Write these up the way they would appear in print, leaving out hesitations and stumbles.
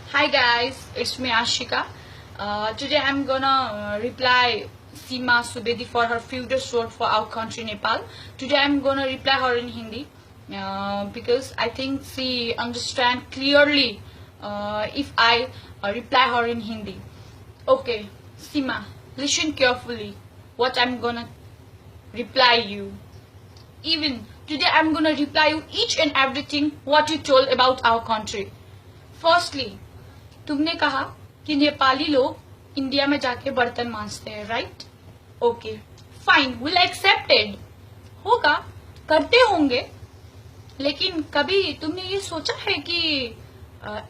Hi guys, it's me Ashika. Today I'm gonna reply Seema Subedi for her future role for our country Nepal. Today I'm gonna reply her in Hindi because I think she understand clearly if I reply her in Hindi. Okay, Seema, listen carefully what I'm gonna reply you. Even today I'm gonna reply you each and everything what you told about our country. Firstly, तुमने कहा कि नेपाली लोग India में जाके बर्तन मांजते हैं, right? Okay fine, will accepted, होगा, करते होंगे, लेकिन कभी तुमने ये सोचा है कि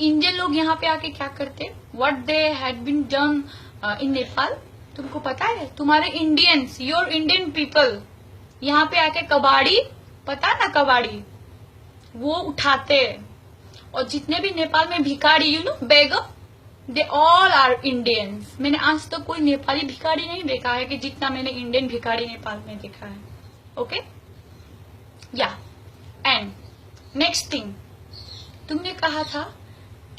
इंडियन लोग यहाँ पे आके क्या करते? What they had been done in Nepal? तुमको पता है? तुम्हारे इंडियंस, योर इंडियन पीपल यहाँ पे आके कबाड़ी, पता ना कबाड़ी, वो उठाते हैं। और जितने भी नेपाल में भिखारी, you know, beggar, they all are Indians. मैंने आज तक कोई नेपाली भिखारी नहीं देखा है कि जितना मैंने इंडियन भिखारी नेपाल में देखा है। ओके या एंड नेक्स्ट थिंग, तुमने कहा था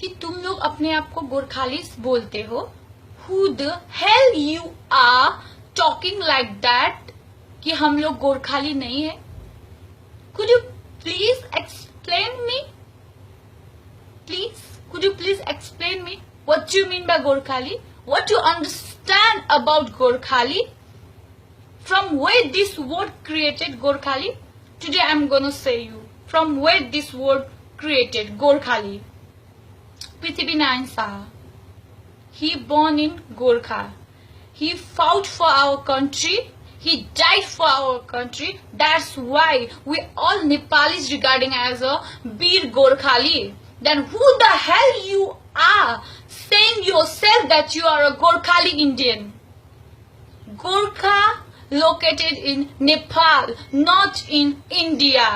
कि तुम लोग अपने आप को गोरखालीस बोलते हो। Who the hell you are talking like that कि हम लोग गोरखाली नहीं है? Could you please explain me? Please, could you please explain me what you mean by Gorkhali? What you understand about Gorkhali? From where this word created Gorkhali? Today I'm gonna say you from where this word created Gorkhali. Prithibinayan Saha. He born in Gorkha. He fought for our country. He died for our country. That's why we all Nepalis regarding as a Bir Gorkhali. Then who the hell you are saying yourself that you are a Gorkhali Indian? Gorkha located in Nepal, not in India.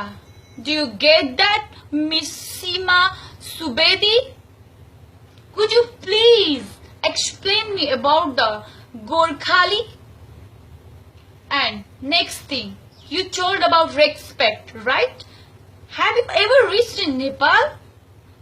Do you get that, Miss Seema Subedi? Could you please explain me about the Gorkhali? And next thing, you told about respect, right? Have you ever reached in Nepal?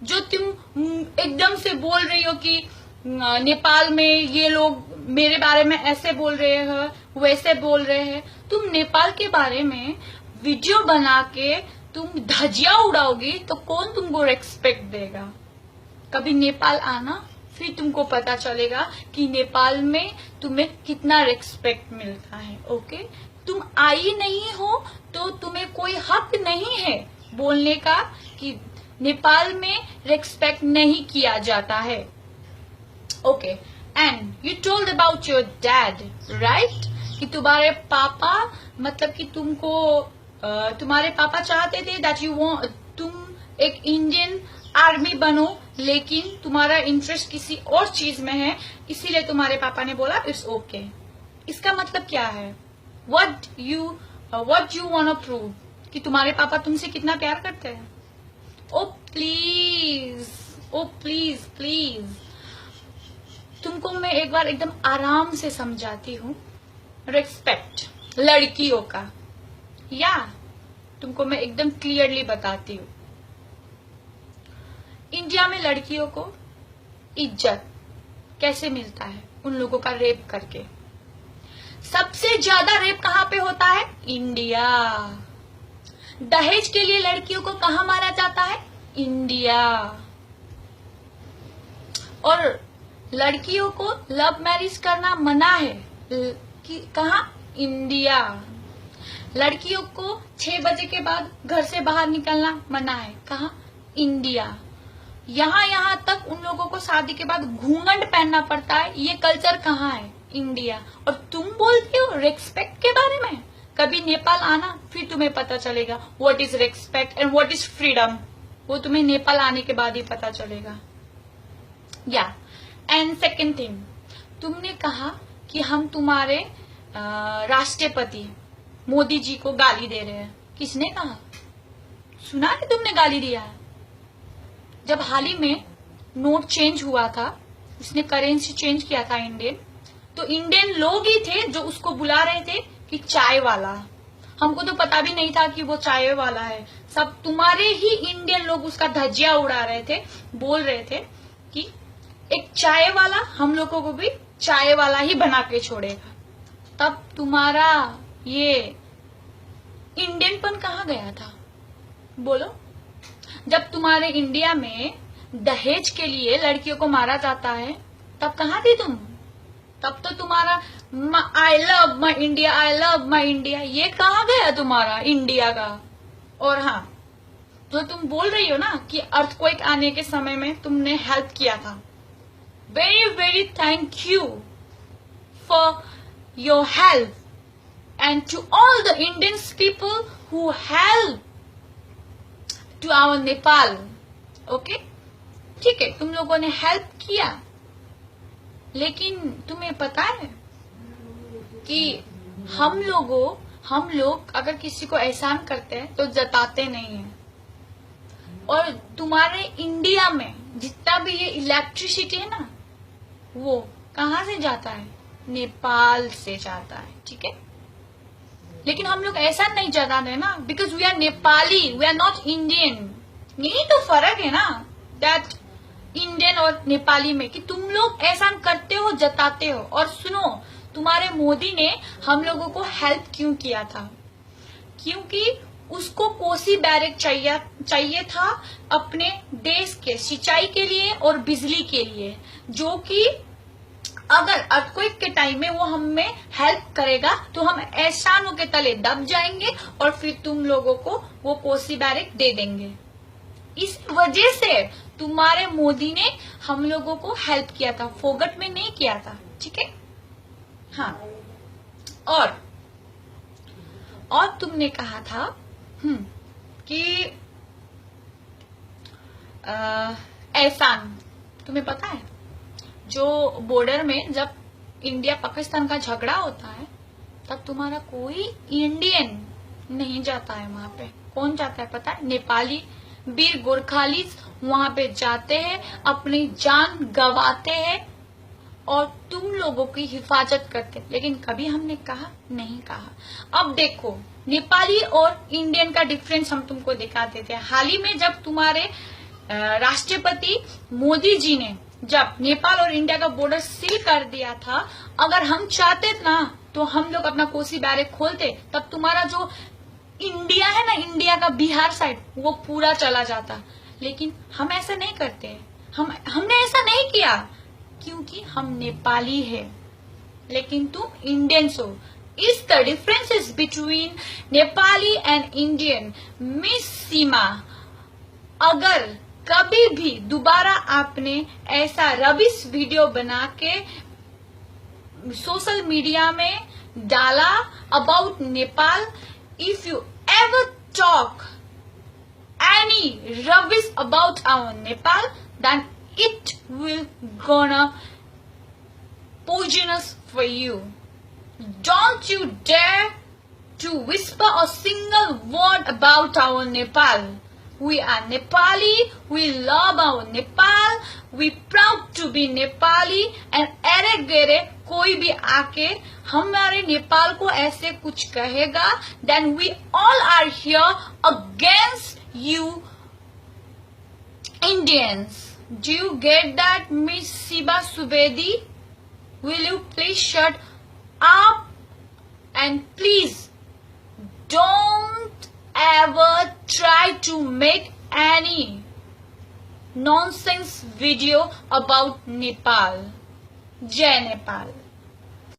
जो तुम एकदम से बोल रही हो कि नेपाल में ये लोग मेरे बारे में ऐसे बोल रहे हैं, वैसे बोल रहे हैं। तुम नेपाल के बारे में वीडियो बना के तुम धजिया उड़ाओगी तो कौन तुमको रेस्पेक्ट देगा? कभी नेपाल आना, फिर तुमको पता चलेगा कि नेपाल में तुम्हें कितना रेस्पेक्ट मिलता है। ओके, तुम आई नहीं हो तो तुम्हें कोई हक नहीं है बोलने का कि नेपाल में रेस्पेक्ट नहीं किया जाता है। Okay and you told about your dad, right? कि तुम्हारे पापा, मतलब कि तुमको तुम्हारे पापा चाहते थे दैट यू वांट, तुम एक इंडियन आर्मी बनो, लेकिन तुम्हारा इंटरेस्ट किसी और चीज में है, इसीलिए तुम्हारे पापा ने बोला इट्स ओके। इसका मतलब क्या है? What you want to prove कि तुम्हारे पापा तुमसे कितना प्यार करते हैं? Oh please, oh please please, तुमको मैं एक बार एकदम आराम से समझाती हूँ। रेस्पेक्ट लड़कियों का, या तुमको मैं एकदम क्लियरली बताती हूँ। इंडिया में लड़कियों को इज्जत कैसे मिलता है? उन लोगों का रेप करके। सबसे ज्यादा रेप कहाँ पे होता है? इंडिया। दहेज के लिए लड़कियों को कहाँ मारा जाता है? इंडिया। और लड़कियों को लव मैरिज करना मना है कि कहाँ? इंडिया। लड़कियों को 6 बजे के बाद घर से बाहर निकलना मना है, कहाँ? इंडिया। यहाँ तक उन लोगों को शादी के बाद घूंघट पहनना पड़ता है। ये कल्चर कहाँ है? इंडिया। और तुम बोलते हो रेस्पेक्ट के बारे में? कभी नेपाल आना, फिर तुम्हें पता चलेगा what is respect and what is freedom. वो तुम्हें नेपाल आने के बाद ही पता चलेगा। या एंड सेकेंड थिंग, तुमने कहा कि हम तुम्हारे राष्ट्रपति मोदी जी को गाली दे रहे हैं। किसने कहा? सुना है तुमने गाली दिया है? जब हाल ही में नोट चेंज हुआ था, उसने करेंसी चेंज किया था इंडियन, तो इंडियन लोग ही थे जो उसको बुला रहे थे कि चाय वाला। हमको तो पता भी नहीं था कि वो चाय वाला है। सब तुम्हारे ही इंडियन लोग उसका धज्जिया उड़ा रहे थे, बोल रहे थे कि एक चाय वाला हम लोगों को भी चाय वाला ही बना के छोड़ेगा। तब तुम्हारा ये इंडियनपन कहाँ गया था? बोलो। जब तुम्हारे इंडिया में दहेज के लिए लड़कियों को मारा जाता है, तब कहाँ थी तुम? तब तो तुम्हारा I love my India, I love my India, ये कहाँ गया तुम्हारा इंडिया का? और हाँ, जो तुम बोल रही हो ना कि अर्थक्वेक आने के समय में तुमने हेल्प किया था, very very thank you for your help and to all the Indians people who help to our Nepal. Okay, ठीक है, तुम लोगों ने हेल्प किया, लेकिन तुम्हें पता है कि हम लोग अगर किसी को एहसान करते हैं तो जताते नहीं हैं। और तुम्हारे इंडिया में जितना भी ये इलेक्ट्रिसिटी है ना, वो कहाँ से जाता है? नेपाल से जाता है, ठीक है। लेकिन हम लोग ऐसा नहीं जताते ना, because we are Nepali, we are not Indian. यही तो फर्क है ना, दैट इंडियन और नेपाली में, कि तुम लोग एहसान करते हो, जताते हो। और सुनो, तुम्हारे मोदी ने हम लोगों को हेल्प क्यों किया था? क्योंकि उसको कोसी बैरक चाहिए था अपने देश के सिंचाई के लिए और बिजली के लिए, जो कि अगर अर्थक्वेक के टाइम में वो हमें हेल्प करेगा तो हम एहसानों के तले दब जाएंगे और फिर तुम लोगों को वो कोसी बैरक दे देंगे। इस वजह से तुम्हारे मोदी ने हम लोगों को हेल्प किया था, फोगट में नहीं किया था, ठीक है। हाँ, और तुमने कहा था कि एहसान, तुम्हें पता है जो बॉर्डर में जब इंडिया पाकिस्तान का झगड़ा होता है, तब तुम्हारा कोई इंडियन नहीं जाता है वहां पे। कौन जाता है पता है? नेपाली वीर गोरखालीज वहां पे जाते हैं, अपनी जान गंवाते हैं और तुम लोगों की हिफाजत करते। लेकिन कभी हमने कहा नहीं कहा। अब देखो, नेपाली और इंडियन का डिफरेंस हम तुमको दिखाते थे। हाल ही में जब तुम्हारे राष्ट्रपति मोदी जी ने जब नेपाल और इंडिया का बॉर्डर सील कर दिया था, अगर हम चाहते ना तो हम लोग अपना कोसी बैरक खोलते, तब तुम्हारा जो इंडिया है ना, इंडिया का बिहार साइड, वो पूरा चला जाता। लेकिन हम ऐसा नहीं करते, हमने ऐसा नहीं किया क्योंकि हम नेपाली है, लेकिन तुम इंडियंस हो। Is the differences between Nepali and Indian. Miss Seema, अगर कभी भी दोबारा आपने ऐसा रबिश वीडियो बना के सोशल मीडिया में डाला about Nepal, if you ever talk any rubbish about our Nepal, then it will gonna poisonous for you. Don't you dare to whisper a single word about our Nepal. We are Nepali, we love our Nepal, we proud to be Nepali, and अरे गेरे कोई भी आके हमारे नेपाल को ऐसे कुछ कहेगा, then we all are here against you Indians. Do you get that, Miss Siba Subedi? Will you please shut up and please don't ever try to make any nonsense video about Nepal. Jai Nepal.